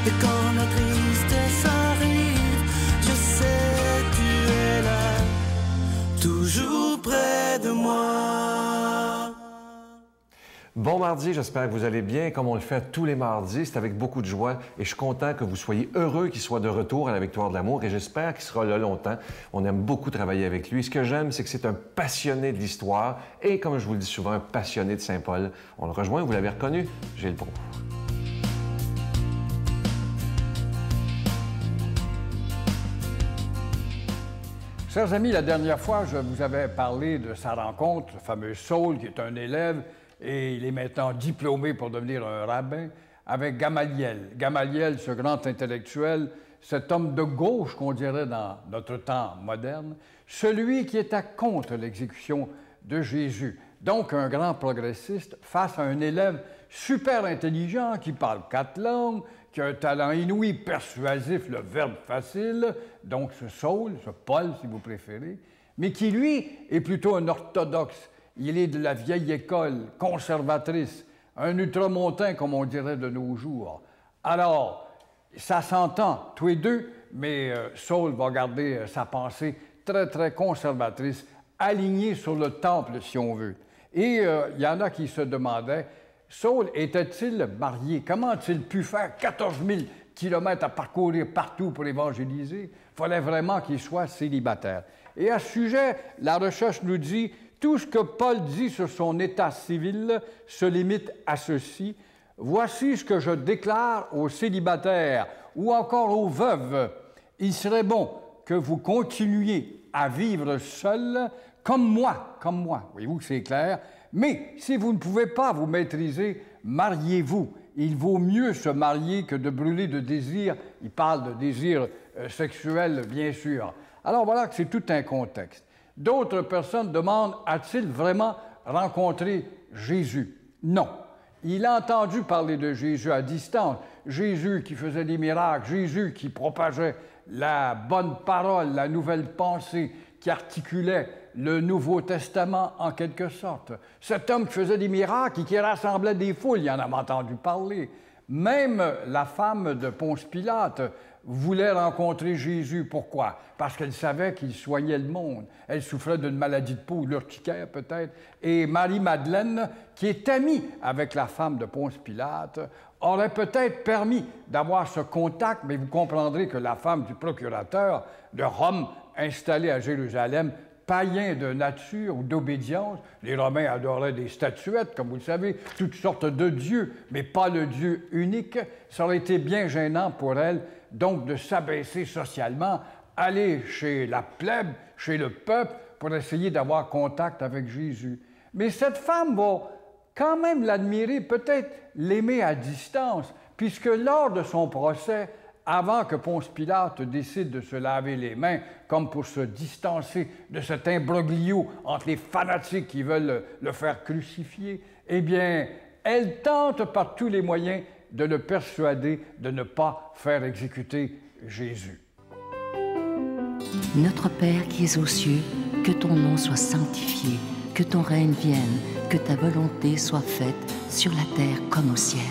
Et quand la tristesse arrive, je sais tu es là, toujours près de moi. Bon mardi, j'espère que vous allez bien. Comme on le fait tous les mardis, c'est avec beaucoup de joie et je suis content que vous soyez heureux qu'il soit de retour à la Victoire de l'amour et j'espère qu'il sera là longtemps. On aime beaucoup travailler avec lui. Ce que j'aime, c'est que c'est un passionné de l'histoire et, comme je vous le dis souvent, un passionné de Saint-Paul. On le rejoint, vous l'avez reconnu, Gilles Proulx. Chers amis, la dernière fois, je vous avais parlé de sa rencontre, le fameux Saul, qui est un élève, et il est maintenant diplômé pour devenir un rabbin, avec Gamaliel. Gamaliel, ce grand intellectuel, cet homme de gauche qu'on dirait dans notre temps moderne, celui qui était contre l'exécution de Jésus. Donc un grand progressiste face à un élève super intelligent qui parle 4 langues, qui a un talent inouï, persuasif, le verbe facile, donc ce Saul, ce Paul si vous préférez, mais qui lui est plutôt un orthodoxe. Il est de la vieille école, conservatrice, un ultramontain comme on dirait de nos jours. Alors, ça s'entend tous les deux, mais Saul va garder sa pensée très, très conservatrice, alignée sur le temple, si on veut. Et il y en a qui se demandaient, Saul était-il marié? Comment a-t-il pu faire 14 000 kilomètres à parcourir partout pour évangéliser? Il fallait vraiment qu'il soit célibataire. Et à ce sujet, la recherche nous dit, tout ce que Paul dit sur son état civil se limite à ceci. Voici ce que je déclare aux célibataires ou encore aux veuves. Il serait bon que vous continuiez à vivre seul comme moi. Voyez-vous que c'est clair? Mais si vous ne pouvez pas vous maîtriser, mariez-vous. Il vaut mieux se marier que de brûler de désir. Il parle de désir sexuel, bien sûr. Alors voilà que c'est tout un contexte. D'autres personnes demandent, a-t-il vraiment rencontré Jésus? Non. Il a entendu parler de Jésus à distance. Jésus qui faisait des miracles, Jésus qui propageait la bonne parole, la nouvelle pensée, qui articulait le Nouveau Testament en quelque sorte. Cet homme qui faisait des miracles et qui rassemblait des foules, il en avait entendu parler. Même la femme de Ponce Pilate voulait rencontrer Jésus. Pourquoi? Parce qu'elle savait qu'il soignait le monde. Elle souffrait d'une maladie de peau, l'urticaire peut-être. Et Marie-Madeleine, qui est amie avec la femme de Ponce Pilate, aurait peut-être permis d'avoir ce contact, mais vous comprendrez que la femme du procurateur de Rome, installée à Jérusalem, païen de nature ou d'obédience. Les Romains adoraient des statuettes, comme vous le savez, toutes sortes de dieux, mais pas le Dieu unique. Ça aurait été bien gênant pour elle, donc, de s'abaisser socialement, aller chez la plèbe, chez le peuple, pour essayer d'avoir contact avec Jésus. Mais cette femme va quand même l'admirer, peut-être l'aimer à distance, puisque lors de son procès, avant que Ponce Pilate décide de se laver les mains, comme pour se distancer de cet imbroglio entre les fanatiques qui veulent le faire crucifier, eh bien, elle tente par tous les moyens de le persuader de ne pas faire exécuter Jésus. Notre Père qui es aux cieux, que ton nom soit sanctifié, que ton règne vienne, que ta volonté soit faite sur la terre comme au ciel.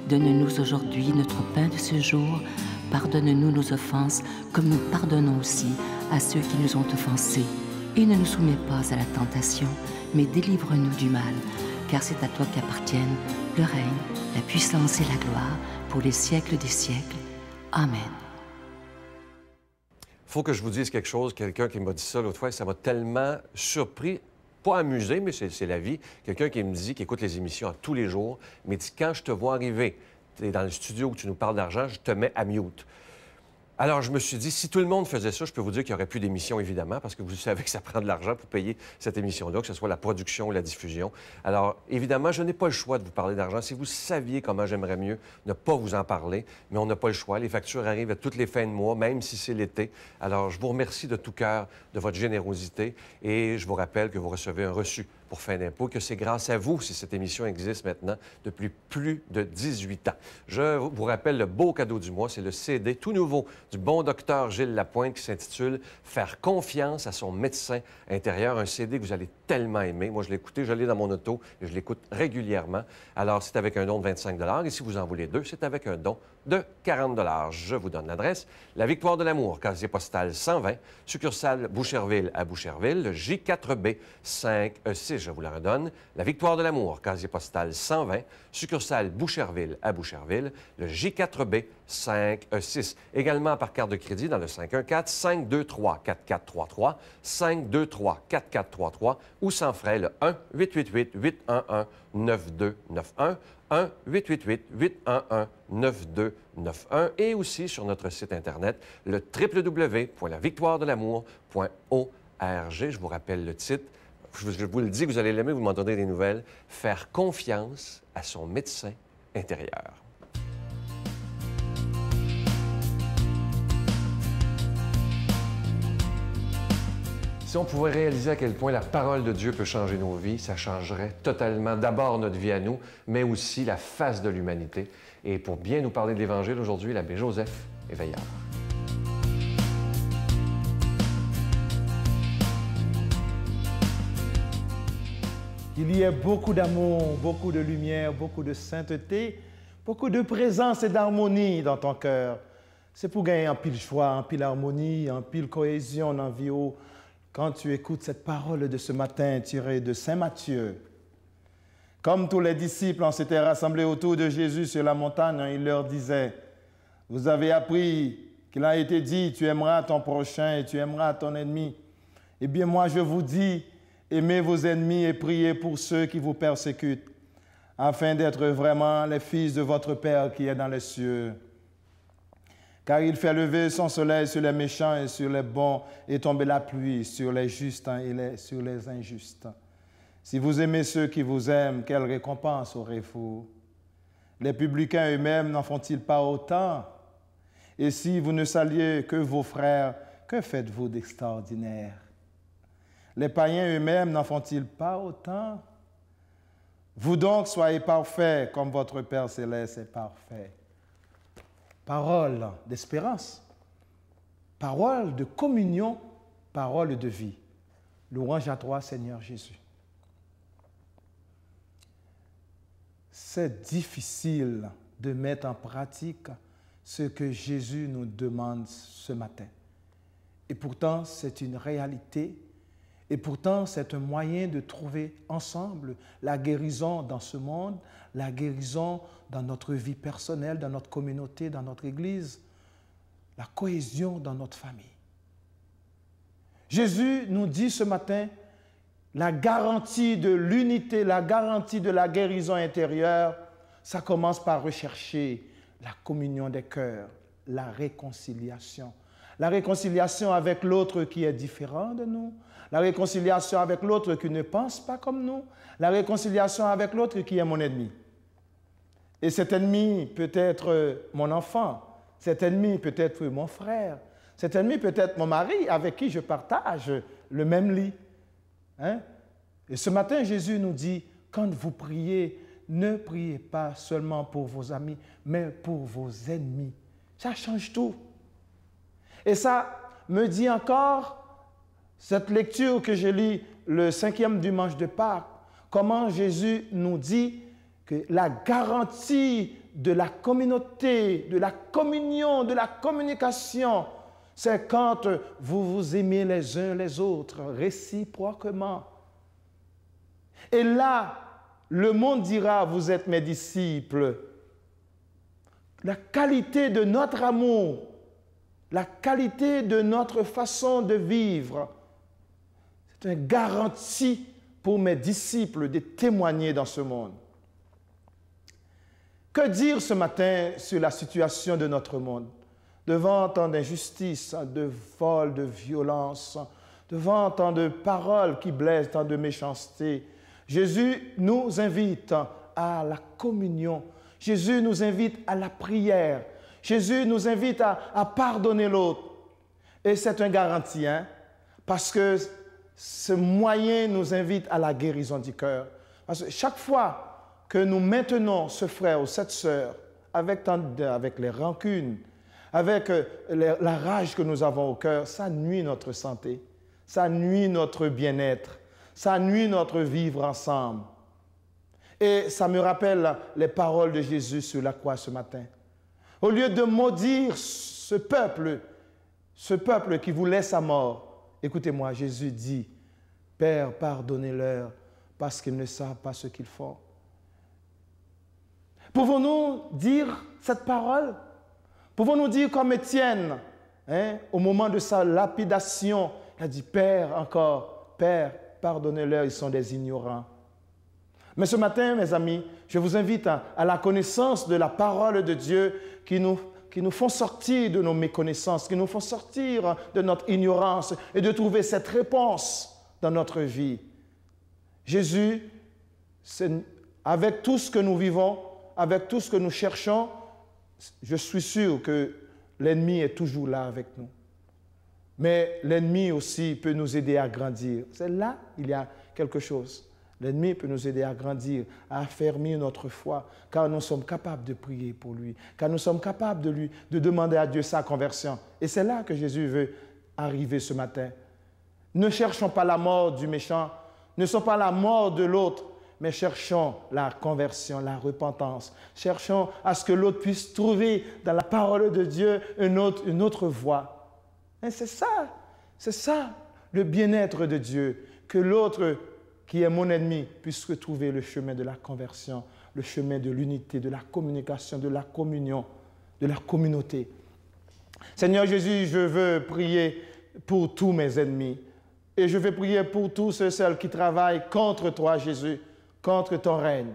Donne-nous aujourd'hui notre pain de ce jour. Pardonne-nous nos offenses, comme nous pardonnons aussi à ceux qui nous ont offensés. Et ne nous soumets pas à la tentation, mais délivre-nous du mal, car c'est à toi qu'appartiennent le règne, la puissance et la gloire, pour les siècles des siècles. Amen. Il faut que je vous dise quelque chose. Quelqu'un qui m'a dit ça l'autre fois, ça m'a tellement surpris. Pas amusé, mais c'est la vie. Quelqu'un qui me dit, qui écoute les émissions tous les jours, mais dit, quand je te vois arriver, tu es dans le studio où tu nous parles d'argent, je te mets à mute. Alors, je me suis dit, si tout le monde faisait ça, je peux vous dire qu'il n'y aurait plus d'émission, évidemment, parce que vous savez que ça prend de l'argent pour payer cette émission-là, que ce soit la production ou la diffusion. Alors, évidemment, je n'ai pas le choix de vous parler d'argent. Si vous saviez comment j'aimerais mieux ne pas vous en parler, mais on n'a pas le choix. Les factures arrivent à toutes les fins de mois, même si c'est l'été. Alors, je vous remercie de tout cœur de votre générosité et je vous rappelle que vous recevez un reçu pour fin d'impôt, que c'est grâce à vous si cette émission existe maintenant depuis plus de 18 ans. Je vous rappelle le beau cadeau du mois, c'est le CD tout nouveau du bon docteur Gilles Lapointe qui s'intitule « Faire confiance à son médecin intérieur », un CD que vous allez tellement aimer. Moi, je l'ai écouté, je l'ai dans mon auto et je l'écoute régulièrement. Alors, c'est avec un don de 25 et si vous en voulez deux, c'est avec un don de 40 $. Je vous donne l'adresse. La Victoire de l'amour, casier postal 120, succursale Boucherville à Boucherville, le J4B 5E6, je vous la redonne. La Victoire de l'amour, casier postal 120, succursale Boucherville à Boucherville, le J4B 5E6. Également par carte de crédit dans le 514-523-4433, 523-4433 ou sans frais le 1-888-811-9291, 1-888-811-9291 et aussi sur notre site Internet, le www.lavictoiredelamour.org. Je vous rappelle le titre. Je vous le dis que vous allez l'aimer, vous m'en donnez des nouvelles. Faire confiance à son médecin intérieur. Si on pouvait réaliser à quel point la parole de Dieu peut changer nos vies, ça changerait totalement d'abord notre vie à nous, mais aussi la face de l'humanité. Et pour bien nous parler de l'Évangile aujourd'hui, l'abbé Joseph est Veillard. Qu'il y ait beaucoup d'amour, beaucoup de lumière, beaucoup de sainteté, beaucoup de présence et d'harmonie dans ton cœur. C'est pour gagner un pile joie, un pile harmonie, un pile cohésion dans la vie. Quand tu écoutes cette parole de ce matin tirée de Saint Matthieu, comme tous les disciples s'étaient rassemblés autour de Jésus sur la montagne, il leur disait, « Vous avez appris qu'il a été dit, tu aimeras ton prochain et tu aimeras ton ennemi. Eh bien, moi, je vous dis, aimez vos ennemis et priez pour ceux qui vous persécutent, afin d'être vraiment les fils de votre Père qui est dans les cieux. Car il fait lever son soleil sur les méchants et sur les bons, et tomber la pluie sur les justes et sur les injustes. Si vous aimez ceux qui vous aiment, quelle récompense aurez-vous? Les publicains eux-mêmes n'en font-ils pas autant? Et si vous ne saluez que vos frères, que faites-vous d'extraordinaire? Les païens eux-mêmes n'en font-ils pas autant? Vous donc soyez parfaits comme votre Père céleste est parfait. Parole d'espérance, parole de communion, parole de vie. Louange à toi, Seigneur Jésus. C'est difficile de mettre en pratique ce que Jésus nous demande ce matin. Et pourtant, c'est une réalité. Et pourtant, c'est un moyen de trouver ensemble la guérison dans ce monde, la guérison dans notre vie personnelle, dans notre communauté, dans notre Église, la cohésion dans notre famille. Jésus nous dit ce matin la garantie de l'unité, la garantie de la guérison intérieure, ça commence par rechercher la communion des cœurs, la réconciliation. La réconciliation avec l'autre qui est différent de nous, la réconciliation avec l'autre qui ne pense pas comme nous, la réconciliation avec l'autre qui est mon ennemi. Et cet ennemi peut être mon enfant, cet ennemi peut être mon frère, cet ennemi peut être mon mari avec qui je partage le même lit. Hein? Et ce matin, Jésus nous dit, quand vous priez, ne priez pas seulement pour vos amis, mais pour vos ennemis. Ça change tout. Et ça me dit encore, cette lecture que je lis le 5e dimanche de Pâques, comment Jésus nous dit que la garantie de la communauté, de la communion, de la communication, c'est quand vous vous aimez les uns les autres réciproquement. Et là, le monde dira, vous êtes mes disciples. La qualité de notre amour, la qualité de notre façon de vivre, c'est une garantie pour mes disciples de témoigner dans ce monde. Que dire ce matin sur la situation de notre monde? Devant tant d'injustices, de vols, de violences, devant tant de paroles qui blessent, tant de méchanceté, Jésus nous invite à la communion. Jésus nous invite à la prière. Jésus nous invite à pardonner l'autre. Et c'est une garantie, hein? Parce que ce moyen nous invite à la guérison du cœur. Parce que chaque fois que nous maintenons ce frère ou cette sœur avec les rancunes, avec la rage que nous avons au cœur, ça nuit notre santé, ça nuit notre bien-être, ça nuit notre vivre ensemble. Et ça me rappelle les paroles de Jésus sur la croix ce matin. Au lieu de maudire ce peuple qui vous laisse à mort, écoutez-moi, Jésus dit, « Père, pardonnez-leur parce qu'ils ne savent pas ce qu'ils font. » Pouvons-nous dire cette parole? Pouvons-nous dire comme Étienne, au moment de sa lapidation, il a dit, « Père, encore, Père, pardonnez-leur, ils sont des ignorants. » Mais ce matin, mes amis, je vous invite à la connaissance de la parole de Dieu qui nous font sortir de nos méconnaissances, qui nous font sortir de notre ignorance et de trouver cette réponse dans notre vie. Jésus, avec tout ce que nous vivons, avec tout ce que nous cherchons, je suis sûr que l'ennemi est toujours là avec nous. Mais l'ennemi aussi peut nous aider à grandir. C'est là, il y a quelque chose. L'ennemi peut nous aider à grandir, à affermir notre foi, car nous sommes capables de prier pour lui, car nous sommes capables de demander à Dieu sa conversion. Et c'est là que Jésus veut arriver ce matin. Ne cherchons pas la mort du méchant, ne cherchons pas la mort de l'autre, mais cherchons la conversion, la repentance. Cherchons à ce que l'autre puisse trouver dans la parole de Dieu une autre voie. Et c'est ça le bien-être de Dieu, que l'autre qui est mon ennemi puisse retrouver le chemin de la conversion, le chemin de l'unité, de la communication, de la communion, de la communauté. Seigneur Jésus, je veux prier pour tous mes ennemis et je veux prier pour tous ceux et celles qui travaillent contre toi, Jésus, contre ton règne.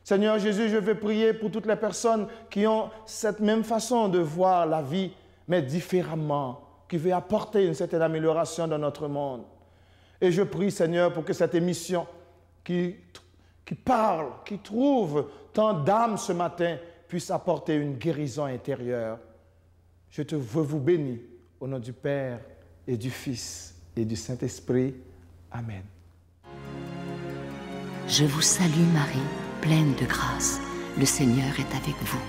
Seigneur Jésus, je veux prier pour toutes les personnes qui ont cette même façon de voir la vie, mais différemment, qui veut apporter une certaine amélioration dans notre monde. Et je prie, Seigneur, pour que cette émission qui parle, qui trouve tant d'âmes ce matin, puisse apporter une guérison intérieure. Je veux vous bénir au nom du Père et du Fils et du Saint-Esprit. Amen. Je vous salue Marie, pleine de grâce. Le Seigneur est avec vous.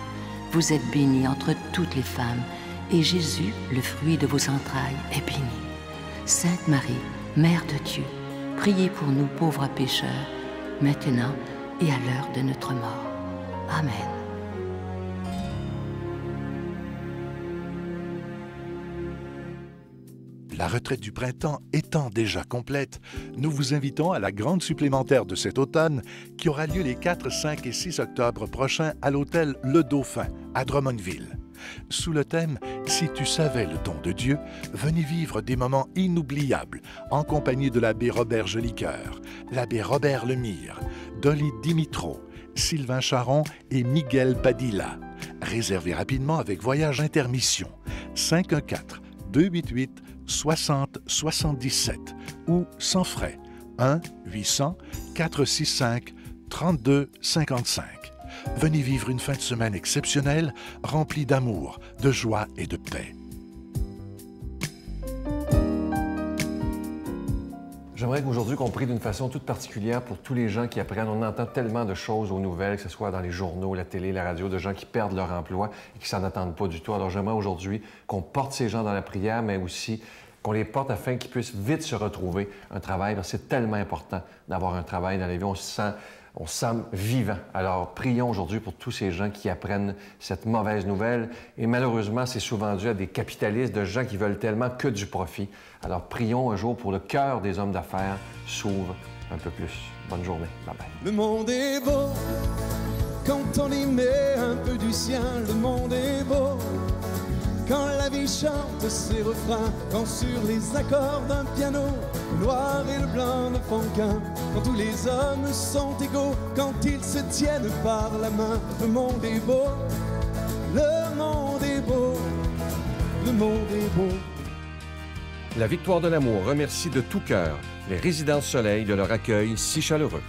Vous êtes bénie entre toutes les femmes, et Jésus, le fruit de vos entrailles, est béni. Sainte Marie, Mère de Dieu, priez pour nous pauvres pécheurs, maintenant et à l'heure de notre mort. Amen. La retraite du printemps étant déjà complète, nous vous invitons à la grande supplémentaire de cet automne qui aura lieu les 4, 5 et 6 octobre prochains à l'hôtel Le Dauphin à Drummondville. Sous le thème « Si tu savais le don de Dieu », venez vivre des moments inoubliables en compagnie de l'abbé Robert Jolicoeur, l'abbé Robert Lemire, Dolly Dimitro, Sylvain Charon et Miguel Padilla. Réservez rapidement avec Voyage Intermission 514-288-6077 ou sans frais 1-800-465-3255. Venez vivre une fin de semaine exceptionnelle, remplie d'amour, de joie et de paix. J'aimerais qu'aujourd'hui, qu'on prie d'une façon toute particulière pour tous les gens qui apprennent. On entend tellement de choses aux nouvelles, que ce soit dans les journaux, la télé, la radio, de gens qui perdent leur emploi et qui s'en attendent pas du tout. Alors j'aimerais aujourd'hui qu'on porte ces gens dans la prière, mais aussi qu'on les porte afin qu'ils puissent vite se retrouver un travail, parce que c'est tellement important d'avoir un travail dans la vie. On se sent vivant. Alors, prions aujourd'hui pour tous ces gens qui apprennent cette mauvaise nouvelle. Et malheureusement, c'est souvent dû à des capitalistes, de gens qui veulent tellement que du profit. Alors, prions un jour pour le cœur des hommes d'affaires s'ouvre un peu plus. Bonne journée. Bye-bye. Le monde est beau quand on y met un peu du sien. Le monde est beau quand la vie chante ses refrains, quand sur les accords d'un piano, le noir et le blanc ne font qu'un, quand tous les hommes sont égaux, quand ils se tiennent par la main. Le monde est beau, le monde est beau, le monde est beau. La Victoire de l'amour remercie de tout cœur les Résidences Soleil de leur accueil si chaleureux.